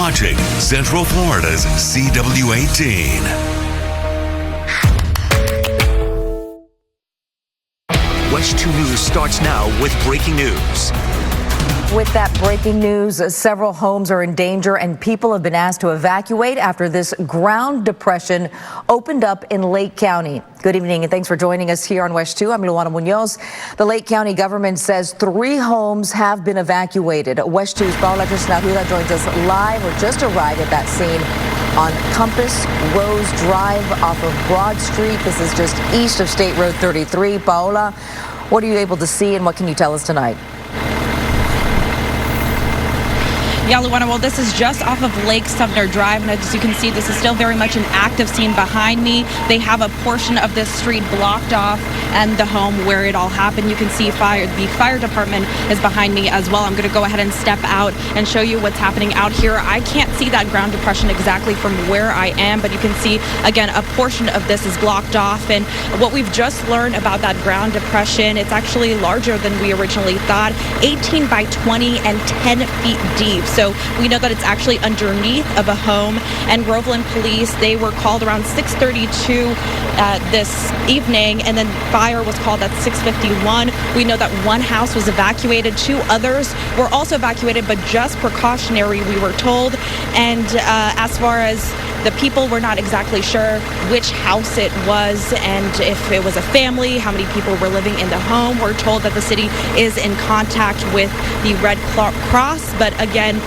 watching Central Florida's CW18. WESH 2 News starts now with breaking news. With that breaking news, several homes are in danger and people have been asked to evacuate after this ground depression opened up in Lake County. Good evening and thanks for joining us here on WESH 2. I'm Luana Munoz. The Lake County government says 3 homes have been evacuated. WESH 2's Paula Cristina joins us live or just arrived at that scene on Compass Rose Drive off of Broad Street. This is just east of State Road 33. Paola, what are you able to see and what can you tell us tonight? Yeah, Luana, well, this is just off of Lake Sumner Drive, and as you can see, this is still very much an active scene behind me. They have a portion of this street blocked off and the home where it all happened. You can see the fire department is behind me as well. I'm going to go ahead and step out and show you what's happening out here. I can't see that ground depression exactly from where I am, but you can see, again, a portion of this is blocked off. And what we've just learned about that ground depression, it's actually larger than we originally thought, 18 by 20 and 10 feet deep. So we know that it's actually underneath of a home. And Groveland police, they were called around 6:32 this evening, and then fire was called at 6:51. We know that one house was evacuated. 2 others were also evacuated, but just precautionary, we were told. And as far as the people, we're not exactly sure which house it was and if it was a family, how many people were living in the home. We're told that the city is in contact with the Red Cross, but again,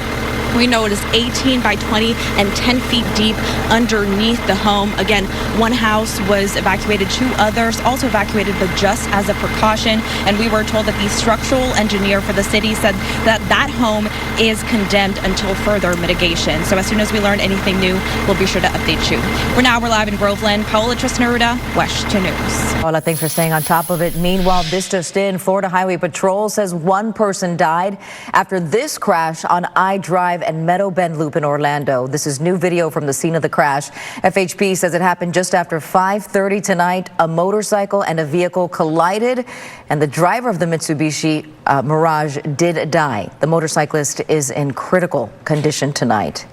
we know it is 18 by 20 and 10 feet deep underneath the home. Again, one house was evacuated, 2 others also evacuated, but just as a precaution. And we were told that the structural engineer for the city said that that home is condemned until further mitigation. So as soon as we learn anything new, we'll be sure to update you. We're live in Groveland. Paola Trisnaruda, WESH 2 News. Paola, thanks for staying on top of it. Meanwhile, this just in, Florida Highway Patrol says 1 person died after this crash on I-Drive and Meadow Bend Loop in Orlando. This is new video from the scene of the crash. FHP says it happened just after 5:30 tonight. A motorcycle and a vehicle collided, and the driver of the Mitsubishi Mirage did die. The motorcyclist is in critical condition tonight.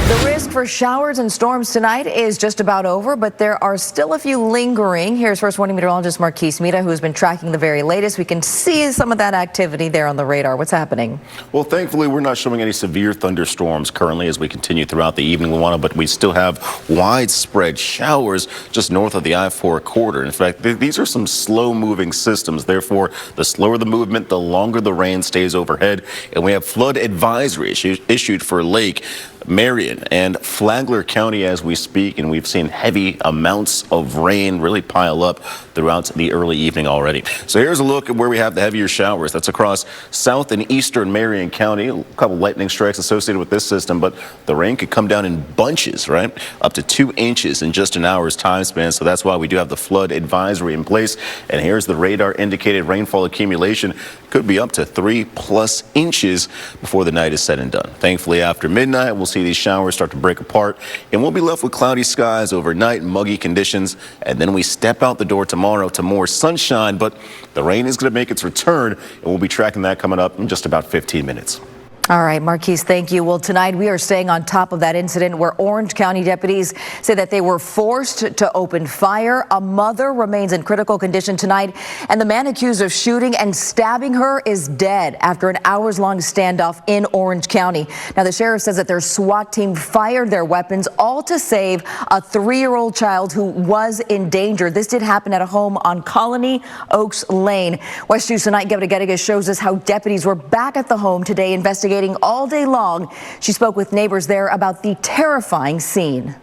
The risk for showers and storms tonight is just about over, but there are still a few lingering. Here's First Warning Meteorologist Marquise Mita, who has been tracking the very latest. We can see some of that activity there on the radar. What's happening? Well, thankfully, we're not showing any severe thunderstorms currently as we continue throughout the evening, Luana, but we still have widespread showers just north of the I-4 corridor. In fact, these are some slow-moving systems. Therefore, the slower the movement, the longer the rain stays overhead. And we have flood advisory issued for Lake, Marion, and Flagler County as we speak, and we've seen heavy amounts of rain really pile up throughout the early evening already. So here's a look at where we have the heavier showers. That's across south and eastern Marion County. A couple lightning strikes associated with this system, but the rain could come down in bunches, right? Up to 2 inches in just an hour's time span. So that's why we do have the flood advisory in place. And here's the radar indicated rainfall accumulation could be up to 3+ inches before the night is said and done. Thankfully, after midnight, we'll see these showers start to break apart, and we'll be left with cloudy skies overnight, muggy conditions, and then we step out the door tomorrow to more sunshine, but the rain is going to make its return, and we'll be tracking that coming up in just about 15 minutes. All right, Marquise, thank you. Well, tonight we are staying on top of that incident where Orange County deputies say that they were forced to open fire. A mother remains in critical condition tonight, and the man accused of shooting and stabbing her is dead after an hours-long standoff in Orange County. Now, the sheriff says that their SWAT team fired their weapons, all to save a 3-year-old child who was in danger. This did happen at a home on Colony Oaks Lane. WESH 2's tonight, Gavita Geddes shows us how deputies were back at the home today investigating all day long. She spoke with neighbors there about the terrifying scene.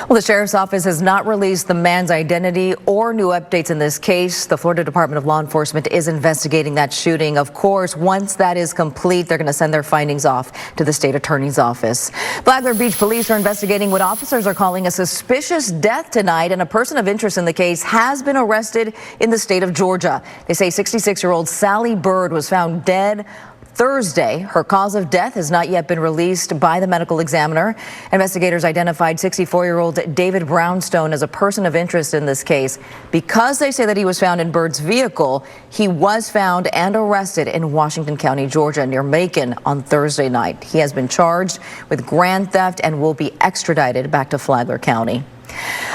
Well, the sheriff's office has not released the man's identity or new updates in this case. The Florida Department of Law Enforcement is investigating that shooting. Of course, once that is complete, they're going to send their findings off to the state attorney's office. Flagler Beach police are investigating what officers are calling a suspicious death tonight, and a person of interest in the case has been arrested in the state of Georgia. They say 66-year-old Sally Bird was found dead Thursday. Her cause of death has not yet been released by the medical examiner. Investigators identified 64-year-old David Brownstone as a person of interest in this case because they say that he was found in Bird's vehicle. He was found and arrested in Washington County, Georgia, near Macon on Thursday night. He has been charged with grand theft and will be extradited back to Flagler County.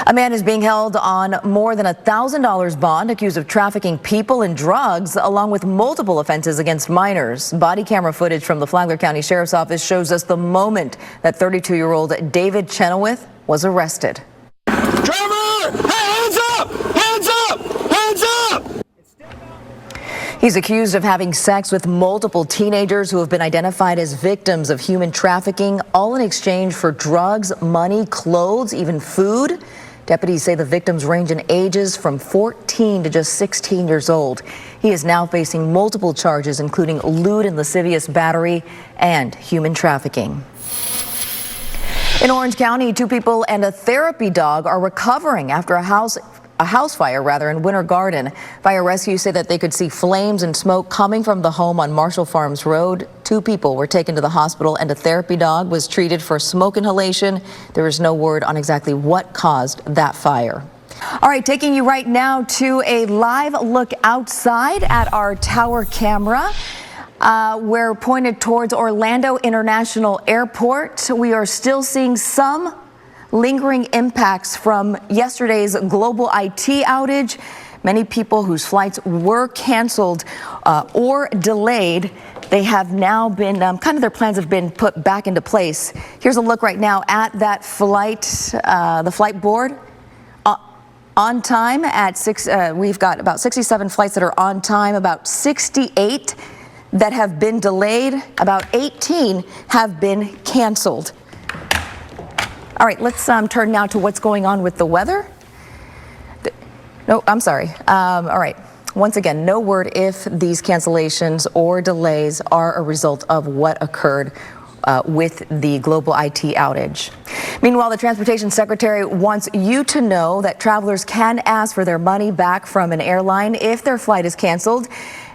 A man is being held on more than $1,000 bond accused of trafficking people and drugs, along with multiple offenses against minors. Body camera footage from the Flagler County Sheriff's Office shows us the moment that 32-year-old David Chenoweth was arrested. Trevor! Hey, hands up! Hands up! Hands up! He's accused of having sex with multiple teenagers who have been identified as victims of human trafficking, all in exchange for drugs, money, clothes, even food. Deputies say the victims range in ages from 14 to just 16 years old. He is now facing multiple charges, including lewd and lascivious battery and human trafficking. In Orange County, 2 people and a therapy dog are recovering after a house fire in Winter Garden. Fire rescue say that they could see flames and smoke coming from the home on Marshall Farms Road. 2 people were taken to the hospital and a therapy dog was treated for smoke inhalation. There is no word on exactly what caused that fire. All right, taking you right now to a live look outside at our tower camera. We're pointed towards Orlando International Airport. We are still seeing some lingering impacts from yesterday's global IT outage. Many people whose flights were canceled or delayed, they have now been, their plans have been put back into place. Here's a look right now at that flight, the flight board. On time at 6, we've got about 67 flights that are on time, about 68 that have been delayed, about 18 have been canceled. All right, let's turn now to what's going on with the weather. No, I'm sorry. All right. Once again, no word if these cancellations or delays are a result of what occurred with the global IT outage. Meanwhile, the Transportation Secretary wants you to know that travelers can ask for their money back from an airline if their flight is canceled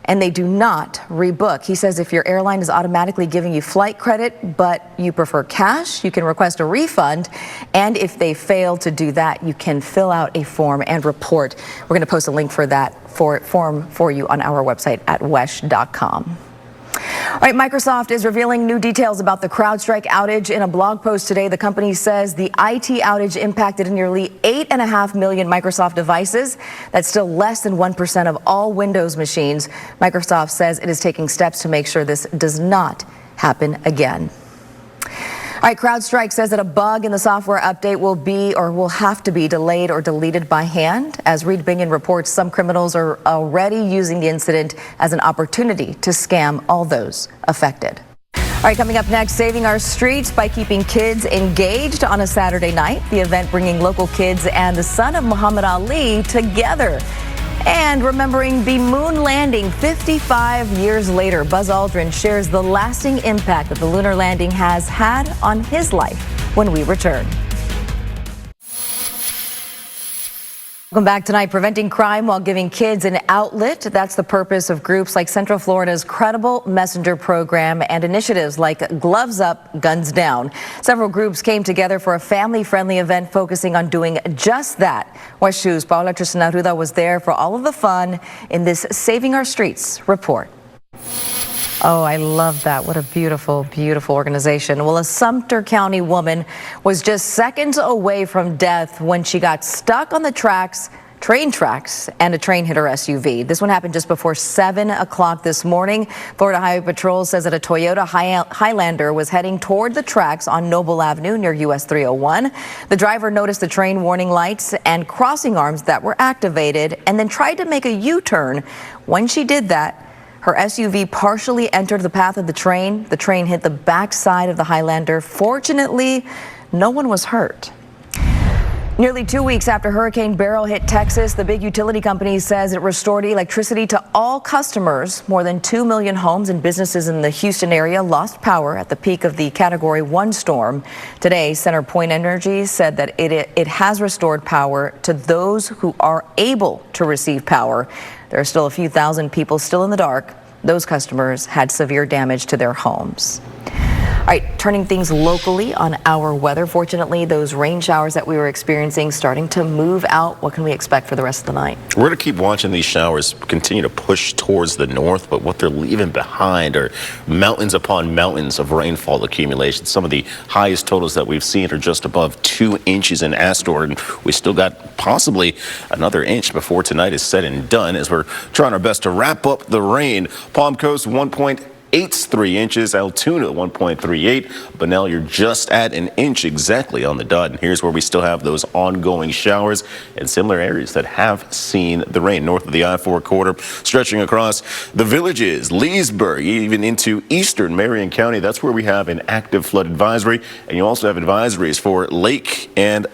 and they do not rebook. He says if your airline is automatically giving you flight credit, but you prefer cash, you can request a refund. And if they fail to do that, you can fill out a form and report. We're going to post a link for that form for you on our website at WESH.com. All right, Microsoft is revealing new details about the CrowdStrike outage. In a blog post today, the company says the IT outage impacted nearly 8.5 million Microsoft devices. That's still less than 1% of all Windows machines. Microsoft says it is taking steps to make sure this does not happen again. All right, CrowdStrike says that a bug in the software update will have to be delayed or deleted by hand. As Reed Bingen reports, some criminals are already using the incident as an opportunity to scam all those affected. All right, coming up next, saving our streets by keeping kids engaged on a Saturday night. The event bringing local kids and the son of Muhammad Ali together. And remembering the moon landing 55 years later, Buzz Aldrin shares the lasting impact that the lunar landing has had on his life when we return. Welcome back tonight. Preventing crime while giving kids an outlet. That's the purpose of groups like Central Florida's Credible Messenger program and initiatives like Gloves Up, Guns Down. Several groups came together for a family-friendly event focusing on doing just that. WESH 2's Paula Tristan was there for all of the fun in this Saving Our Streets report. Oh, I love that. What a beautiful, beautiful organization. Well, a Sumter County woman was just seconds away from death when she got stuck on the train tracks, and a train hit her SUV. This one happened just before 7 o'clock this morning. Florida Highway Patrol says that a Toyota Highlander was heading toward the tracks on Noble Avenue near US 301. The driver noticed the train warning lights and crossing arms that were activated and then tried to make a U-turn. When she did that, her SUV partially entered the path of the train. The train hit the backside of the Highlander. Fortunately, no one was hurt. Nearly 2 weeks after Hurricane Beryl hit Texas, the big utility company says it restored electricity to all customers. More than 2 million homes and businesses in the Houston area lost power at the peak of the Category 1 storm. Today, CenterPoint Energy said that it has restored power to those who are able to receive power. There are still a few thousand people still in the dark. those customers had severe damage to their homes. All right, turning things locally on our weather. Fortunately, those rain showers that we were experiencing starting to move out. What can we expect for the rest of the night? We're going to keep watching these showers continue to push towards the north, but what they're leaving behind are mountains upon mountains of rainfall accumulation. Some of the highest totals that we've seen are just above 2 inches in Astor, and we still got possibly another inch before tonight is said and done as we're trying our best to wrap up the rain. Palm Coast 1.83 inches, Altoona 1.38. Bunnell, you're just at an inch exactly on the dot. And here's where we still have those ongoing showers in similar areas that have seen the rain north of the I-4 corridor, stretching across the villages, Leesburg, even into eastern Marion County. That's where we have an active flood advisory. And you also have advisories for Lake and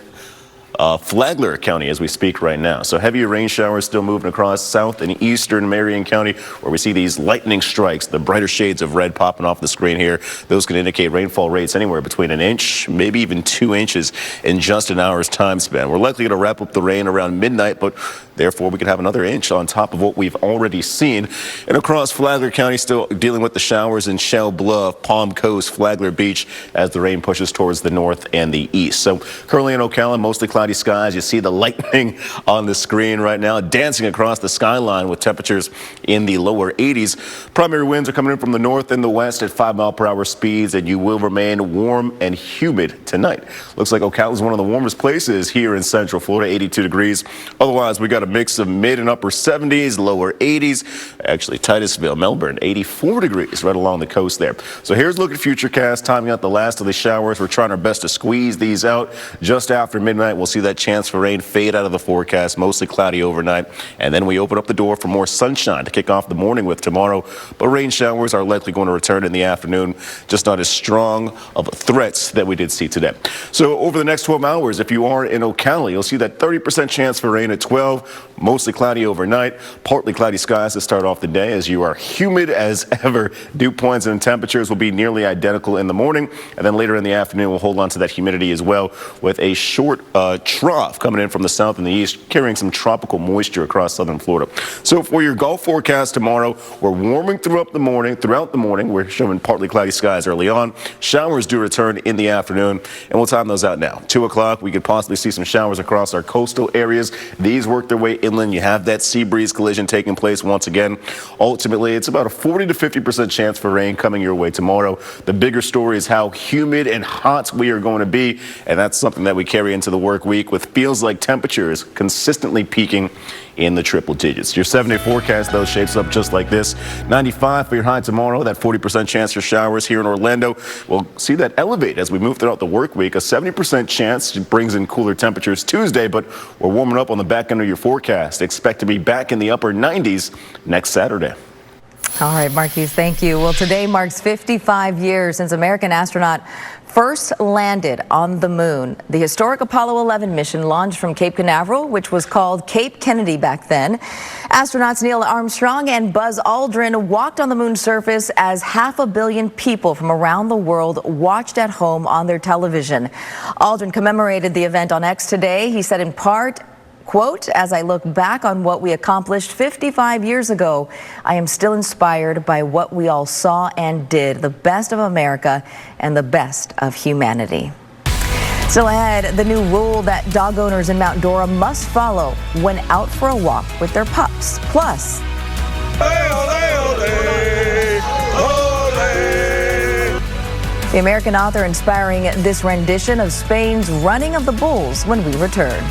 Flagler County as we speak right now. So heavy rain showers still moving across south and eastern Marion County, where we see these lightning strikes, the brighter shades of red popping off the screen here. Those can indicate rainfall rates anywhere between an inch, maybe even 2 inches in just an hour's time span. We're likely to wrap up the rain around midnight, but therefore we could have another inch on top of what we've already seen. And across Flagler County, still dealing with the showers in Shell Bluff, Palm Coast, Flagler Beach, as the rain pushes towards the north and the east. So currently in Ocala, mostly cloudy skies. You see the lightning on the screen right now dancing across the skyline with temperatures in the lower 80s. Primary winds are coming in from the north and the west at 5-mile-per-hour speeds, and you will remain warm and humid tonight. Looks like Ocala is one of the warmest places here in Central Florida, 82 degrees. Otherwise, we got a mix of mid and upper 70s, lower 80s. Actually, Titusville, Melbourne, 84 degrees right along the coast there. So here's a look at Futurecast, timing out the last of the showers. We're trying our best to squeeze these out just after midnight. We'll see that chance for rain fade out of the forecast, mostly cloudy overnight, and then we open up the door for more sunshine to kick off the morning with tomorrow. But rain showers are likely going to return in the afternoon, just not as strong of threats that we did see today. So over the next 12 hours, if you are in Ocala, you'll see that 30% chance for rain at 12, mostly cloudy overnight, partly cloudy skies to start off the day as you are humid as ever. Dew points and temperatures will be nearly identical in the morning, and then later in the afternoon we'll hold on to that humidity as well with a short trough coming in from the south and the east, carrying some tropical moisture across southern Florida. So for your Gulf forecast tomorrow, we're warming throughout the morning. We're showing partly cloudy skies early on. Showers do return in the afternoon, and we'll time those out now. 2 o'clock, we could possibly see some showers across our coastal areas. These work their way inland. You have that sea breeze collision taking place once again. Ultimately, it's about a 40 to 50% chance for rain coming your way tomorrow. The bigger story is how humid and hot we are going to be, and that's something that we carry into the work week with feels like temperatures consistently peaking in the triple digits. Your 7-day forecast, though, shapes up just like this. 95 for your high tomorrow. That 40% chance for showers here in Orlando. We'll see that elevate as we move throughout the work week. A 70% chance brings in cooler temperatures Tuesday, but we're warming up on the back end of your forecast. Expect to be back in the upper 90s next Saturday. All right, Marquise, thank you. Well, today marks 55 years since American astronaut first landed on the moon. The historic Apollo 11 mission launched from Cape Canaveral, which was called Cape Kennedy back then. Astronauts Neil Armstrong and Buzz Aldrin walked on the moon's surface as 500 million people from around the world watched at home on their television. Aldrin commemorated the event on X today. He said in part, quote, "As I look back on what we accomplished 55 years ago, I am still inspired by what we all saw and did, the best of America and the best of humanity." Still ahead, the new rule that dog owners in Mount Dora must follow when out for a walk with their pups. Plus, the American author inspiring this rendition of Spain's Running of the Bulls when we return.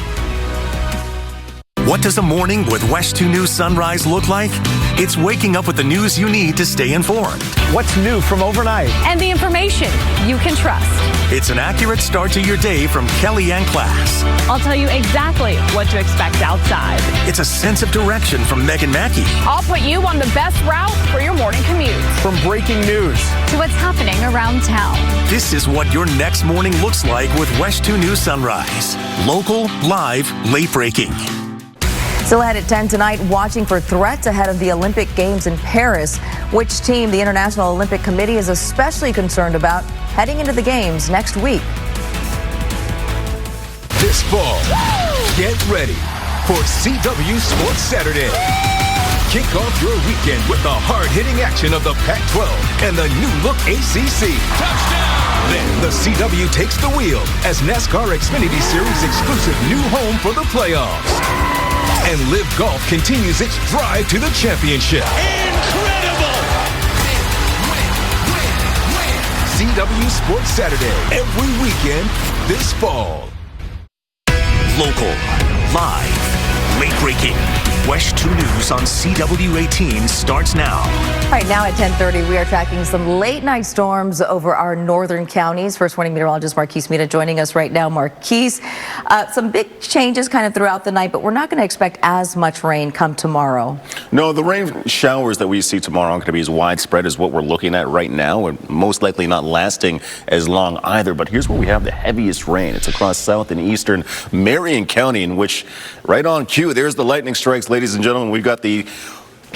What does a morning with WESH 2 News Sunrise look like? It's waking up with the news you need to stay informed. What's new from overnight? And the information you can trust. It's an accurate start to your day from Kelly and class. I'll tell you exactly what to expect outside. It's a sense of direction from Megan Mackey. I'll put you on the best route for your morning commute. From breaking news to what's happening around town. This is what your next morning looks like with WESH 2 News Sunrise. Local, live, late breaking. Still ahead at 10 tonight, watching for threats ahead of the Olympic Games in Paris. Which team the International Olympic Committee is especially concerned about heading into the Games next week. This fall, get ready for CW Sports Saturday. Kick off your weekend with the hard-hitting action of the Pac-12 and the new-look ACC. Touchdown! Then the CW takes the wheel as NASCAR Xfinity Series exclusive new home for the playoffs. And Live Golf continues its drive to the championship. Incredible! CW Sports Saturday, every weekend this fall. Local, live, late-breaking. WESH 2 News on CW18 starts now. All right, now at 10:30, we are tracking some late-night storms over our northern counties. First Warning meteorologist Marquise Mita joining us right now. Marquise, some big changes kind of throughout the night, but we're not going to expect as much rain come tomorrow. No, the rain showers that we see tomorrow aren't going to be as widespread as what we're looking at right now, and most likely not lasting as long either. But here's where we have the heaviest rain. It's across south and eastern Marion County, in which right on cue, there's the lightning strikes, ladies and gentlemen. We've got the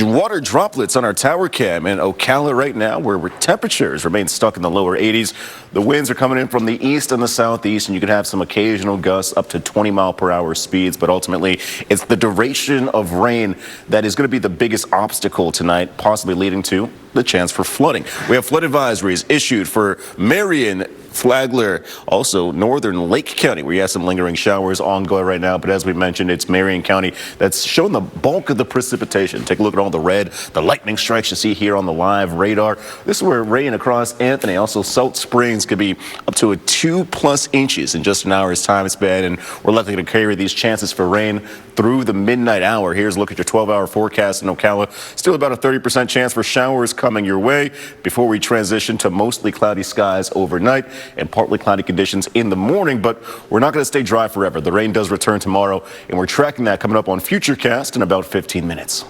water droplets on our tower cam in Ocala right now, where temperatures remain stuck in the lower 80s. The winds are coming in from the east and the southeast, and you could have some occasional gusts up to 20-mile-per-hour speeds. But ultimately, it's the duration of rain that is going to be the biggest obstacle tonight, possibly leading to the chance for flooding. We have flood advisories issued for Marion, Flagler, also northern Lake County, where you have some lingering showers ongoing right now. But as we mentioned, it's Marion County that's showing the bulk of the precipitation. Take a look at all the red, the lightning strikes you see here on the live radar. This is where rain across Anthony, also Salt Springs, could be up to 2+ inches in just an hour's time span. And we're likely to carry these chances for rain through the midnight hour. Here's a look at your 12-hour forecast in Ocala. Still about a 30% chance for showers coming your way before we transition to mostly cloudy skies overnight and partly cloudy conditions in the morning. But we're not going to stay dry forever. The rain does return tomorrow, and we're tracking that coming up on Futurecast in about 15 minutes.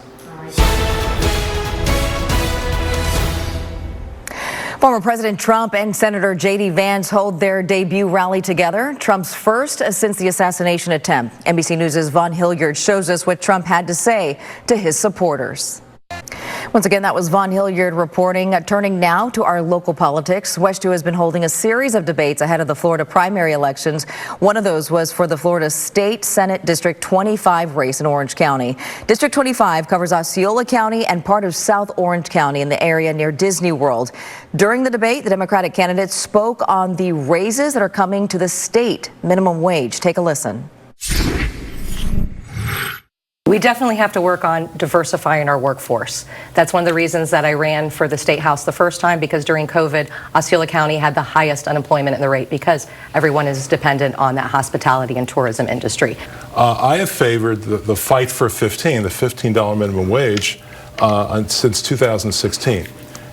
Former President Trump and Senator J.D. Vance hold their debut rally together, Trump's first since the assassination attempt. NBC News' Von Hilliard shows us what Trump had to say to his supporters. Once again, that was Von Hilliard reporting. Turning now to our local politics. WESH 2 has been holding a series of debates ahead of the Florida primary elections. One of those was for the Florida State Senate District 25 race in Orange County. District 25 covers Osceola County and part of South Orange County in the area near Disney World. During the debate, the Democratic candidates spoke on the raises that are coming to the state minimum wage. Take a listen. We definitely have to work on diversifying our workforce. That's one of the reasons that I ran for the State House the first time, because during COVID, Osceola County had the highest unemployment in the rate because everyone is dependent on that hospitality and tourism industry. I have favored the fight for the $15 minimum wage since 2016.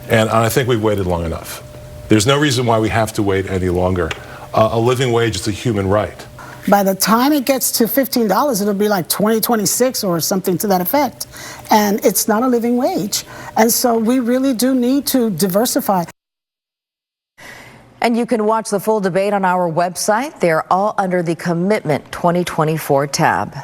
And I think we've waited long enough. There's no reason why we have to wait any longer. A living wage is a human right. By the time it gets to $15, it'll be like 2026 or something to that effect. And it's not a living wage. And so we really do need to diversify. And you can watch the full debate on our website. They're all under the Commitment 2024 tab.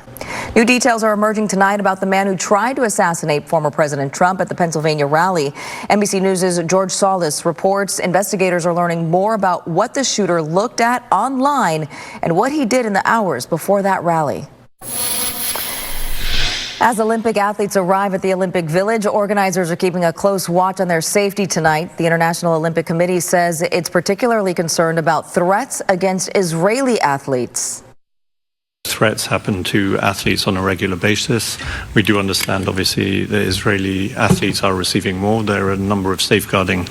New details are emerging tonight about the man who tried to assassinate former President Trump at the Pennsylvania rally. NBC News' George Solis reports investigators are learning more about what the shooter looked at online and what he did in the hours before that rally. As Olympic athletes arrive at the Olympic Village, organizers are keeping a close watch on their safety tonight. The International Olympic Committee says it's particularly concerned about threats against Israeli athletes. Threats happen to athletes on a regular basis. We do understand, obviously, that Israeli athletes are receiving more. There are a number of safeguarding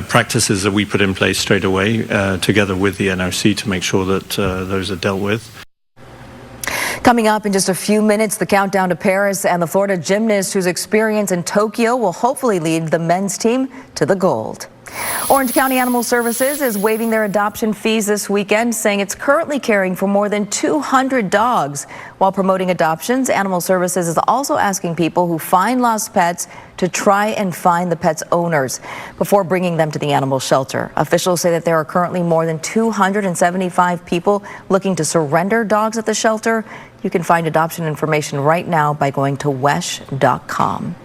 practices that we put in place straight away, together with the NOC, to make sure that those are dealt with. Coming up in just a few minutes, the countdown to Paris, and the Florida gymnast whose experience in Tokyo will hopefully lead the men's team to the gold. Orange County Animal Services is waiving their adoption fees this weekend, saying it's currently caring for more than 200 dogs. While promoting adoptions, Animal Services is also asking people who find lost pets to try and find the pet's owners before bringing them to the animal shelter. Officials say that there are currently more than 275 people looking to surrender dogs at the shelter. You can find adoption information right now by going to WESH.com.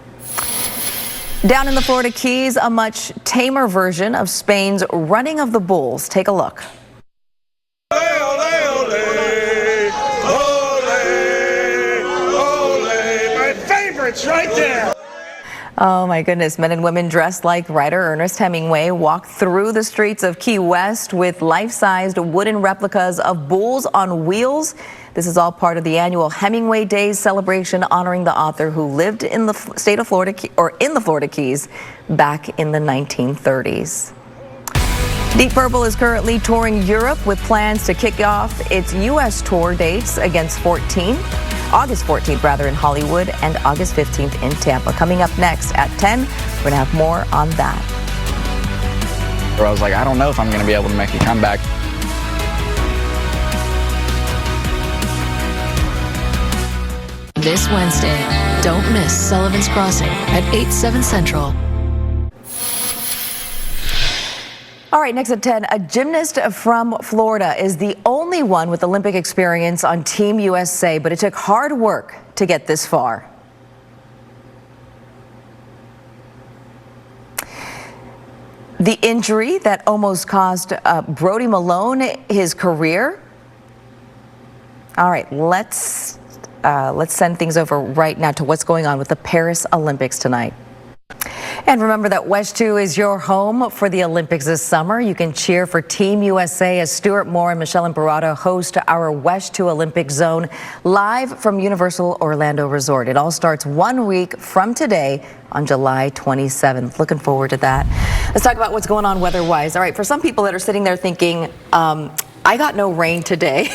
Down in the Florida Keys, a much tamer version of Spain's Running of the Bulls. Take a look. My favorite It's right there. Oh my goodness, men and women dressed like writer Ernest Hemingway walked through the streets of Key West with life-sized wooden replicas of bulls on wheels. This is all part of the annual Hemingway Days celebration honoring the author who lived in the state of Florida, or in the Florida Keys, back in the 1930s. Deep Purple is currently touring Europe with plans to kick off its U.S. tour dates August 14th in Hollywood and August 15th in Tampa. Coming up next at 10, we're going to have more on that. I was like, I don't know if I'm going to be able to make a comeback. This Wednesday, don't miss Sullivan's Crossing at 8/7 Central. All right, next at 10, a gymnast from Florida is the only one with Olympic experience on Team USA, but it took hard work to get this far. The injury that almost cost Brody Malone his career. All right, let's send things over right now to what's going on with the Paris Olympics tonight. And remember that WESH 2 is your home for the Olympics this summer. You can cheer for Team USA as Stuart Moore and Michelle Imperato host our WESH 2 Olympic Zone live from Universal Orlando Resort. It all starts 1 week from today on July 27th. Looking forward to that. Let's talk about what's going on weather-wise. All right, for some people that are sitting there thinking, I got no rain today.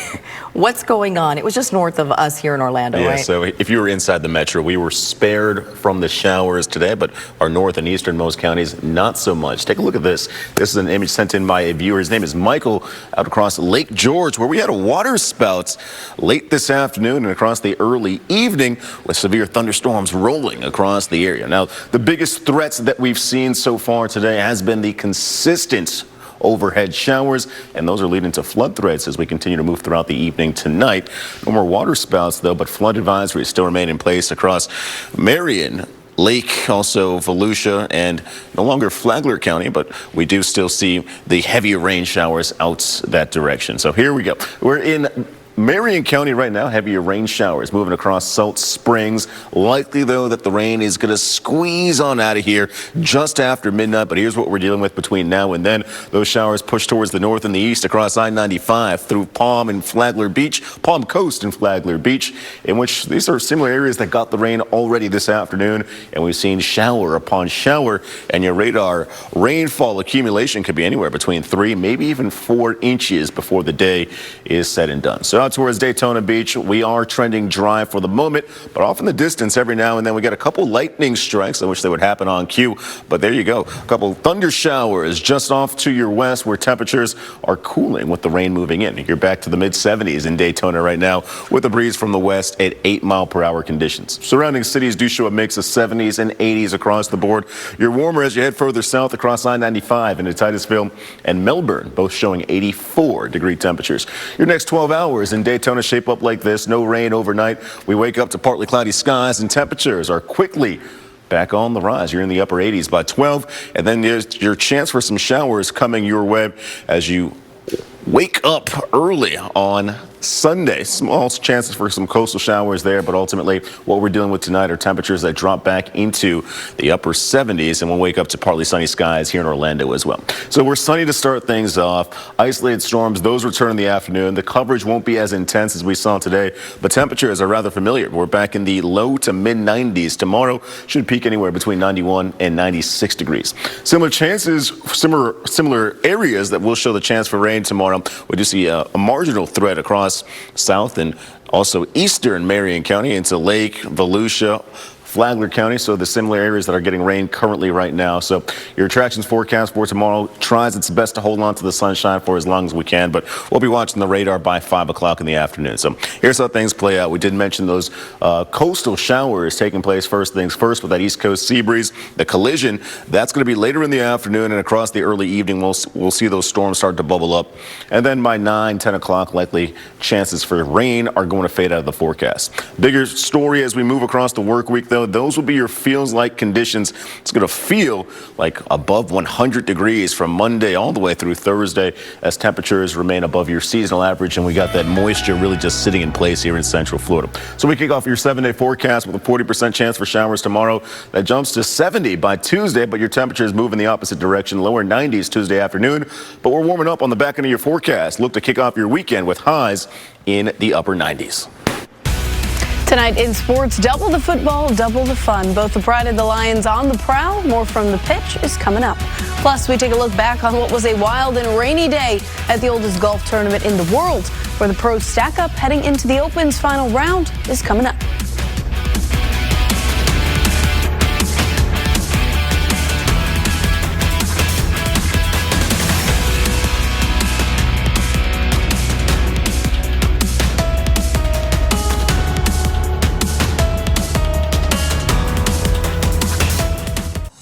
What's going on? It was just north of us here in Orlando, yeah, right? So if you were inside the metro, we were spared from the showers today, but our north and easternmost counties, not so much. Take a look at this. This is an image sent in by a viewer. His name is Michael, out across Lake George, where we had a water spout late this afternoon and across the early evening with severe thunderstorms rolling across the area. Now, the biggest threats that we've seen so far today has been the consistent overhead showers, and those are leading to flood threats as we continue to move throughout the evening tonight. No more water spouts, though, but flood advisories still remain in place across Marion, Lake, also Volusia, and no longer Flagler County, but we do still see the heavier rain showers out that direction. So here we go. We're in Marion County right now, heavier rain showers moving across Salt Springs. Likely, though, that the rain is going to squeeze on out of here just after midnight. But here's what we're dealing with between now and then. Those showers push towards the north and the east across I-95 through Palm and Flagler Beach, Palm Coast and Flagler Beach, in which these are similar areas that got the rain already this afternoon. And we've seen shower upon shower. And your radar rainfall accumulation could be anywhere between 3, maybe even 4 inches before the day is said and done. So out towards Daytona Beach, we are trending dry for the moment, but off in the distance every now and then we get a couple lightning strikes. I wish they would happen on cue, but there you go. A couple thunder showers just off to your west where temperatures are cooling with the rain moving in. You're back to the mid-70s in Daytona right now with a breeze from the west at 8-mile-per-hour conditions. Surrounding cities do show a mix of 70s and 80s across the board. You're warmer as you head further south across I-95 into Titusville and Melbourne, both showing 84-degree temperatures. Your next 12 hours in Daytona shape up like this. No rain overnight. We wake up to partly cloudy skies and temperatures are quickly back on the rise. You're in the upper 80s by 12, and then there's your chance for some showers coming your way as you wake up early on Sunday. Small chances for some coastal showers there, but ultimately what we're dealing with tonight are temperatures that drop back into the upper 70s, and we'll wake up to partly sunny skies here in Orlando as well. So we're sunny to start things off. Isolated storms, those return in the afternoon. The coverage won't be as intense as we saw today, but temperatures are rather familiar. We're back in the low to mid 90s. Tomorrow should peak anywhere between 91 and 96 degrees. Similar chances, similar areas that will show the chance for rain tomorrow. We do see a marginal threat across South and also eastern Marion County into Lake, Volusia, Flagler County, so the similar areas that are getting rain currently right now. So your attractions forecast for tomorrow tries its best to hold on to the sunshine for as long as we can, but we'll be watching the radar by 5 o'clock in the afternoon. So here's how things play out. We did mention those coastal showers taking place first things first with that east coast sea breeze. The collision, that's going to be later in the afternoon and across the early evening. We'll see those storms start to bubble up. And then by 9, 10 o'clock, likely chances for rain are going to fade out of the forecast. Bigger story as we move across the work week, though. know, those will be your feels-like conditions. It's going to feel like above 100 degrees from Monday all the way through Thursday as temperatures remain above your seasonal average, and we got that moisture really just sitting in place here in Central Florida. So we kick off your 7-day forecast with a 40% chance for showers tomorrow. That jumps to 70 by Tuesday, but your temperatures move in the opposite direction, lower 90s Tuesday afternoon. But we're warming up on the back end of your forecast. Look to kick off your weekend with highs in the upper 90s. Tonight in sports, double the football, double the fun. Both the Pride and the Lions on the prowl. More from the pitch is coming up. Plus, we take a look back on what was a wild and rainy day at the oldest golf tournament in the world, where the pros stack up heading into the Open's final round is coming up.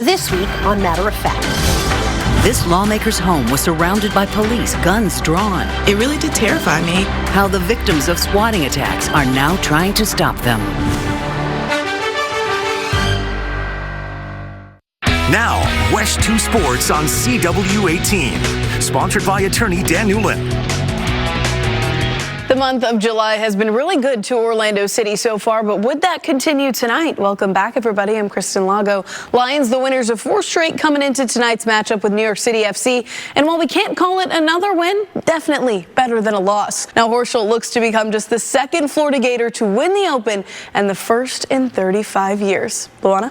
This week on Matter of Fact. This lawmaker's home was surrounded by police, guns drawn. It really did terrify me. How the victims of swatting attacks are now trying to stop them. Now, WESH 2 Sports on CW18. Sponsored by attorney Dan Newland. The month of July has been really good to Orlando City so far, but would that continue tonight? Welcome back, everybody. I'm Kristen Lago. Lions, the winners of 4 straight, coming into tonight's matchup with New York City FC. And while we can't call it another win, definitely better than a loss. Now, Horschel looks to become just the second Florida Gator to win the Open and the first in 35 years. Luana?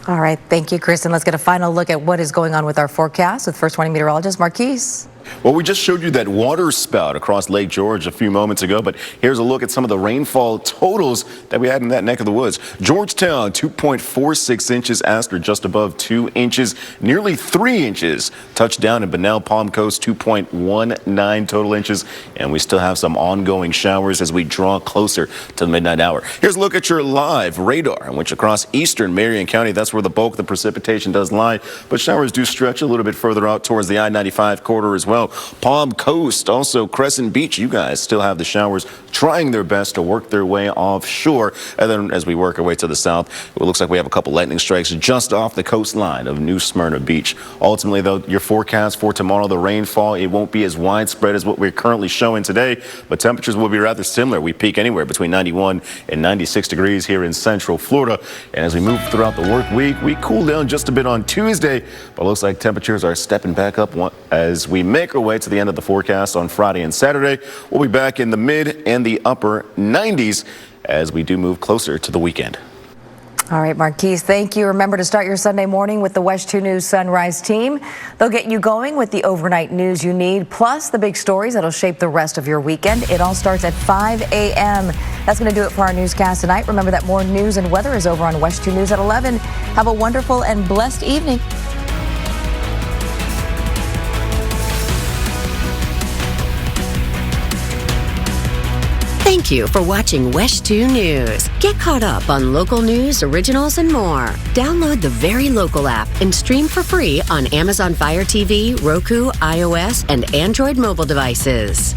All right. Thank you, Kristen. Let's get a final look at what is going on with our forecast with First Warning meteorologist Marquise. Well, we just showed you that water spout across Lake George a few moments ago, but here's a look at some of the rainfall totals that we had in that neck of the woods. Georgetown, 2.46 inches. Astor, just above 2 inches. Nearly 3 inches touched down in Bunnell. Palm Coast, 2.19 total inches. And we still have some ongoing showers as we draw closer to the midnight hour. Here's a look at your live radar, which across eastern Marion County, that's where the bulk of the precipitation does lie. But showers do stretch a little bit further out towards the I-95 corridor as well. Palm Coast, also Crescent Beach, you guys still have the showers trying their best to work their way offshore. And then as we work our way to the south, it looks like we have a couple lightning strikes just off the coastline of New Smyrna Beach. Ultimately, though, your forecast for tomorrow, the rainfall, it won't be as widespread as what we're currently showing today, but temperatures will be rather similar. We peak anywhere between 91 and 96 degrees here in Central Florida. And as we move throughout the work week, we cool down just a bit on Tuesday, but it looks like temperatures are stepping back up as we make our way to the end of the forecast on Friday and Saturday. We'll be back in the mid and the upper 90s as we do move closer to the weekend. All right, Marquise, thank you. Remember to start your Sunday morning with the WESH 2 News Sunrise team. They'll get you going with the overnight news you need, plus the big stories that'll shape the rest of your weekend. It all starts at 5 a.m. That's going to do it for our newscast tonight. Remember that more news and weather is over on WESH 2 News at 11. Have a wonderful and blessed evening. Thank you for watching WESH 2 News. Get caught up on local news, originals, and more. Download the Very Local app and stream for free on Amazon Fire TV, Roku, iOS, and Android mobile devices.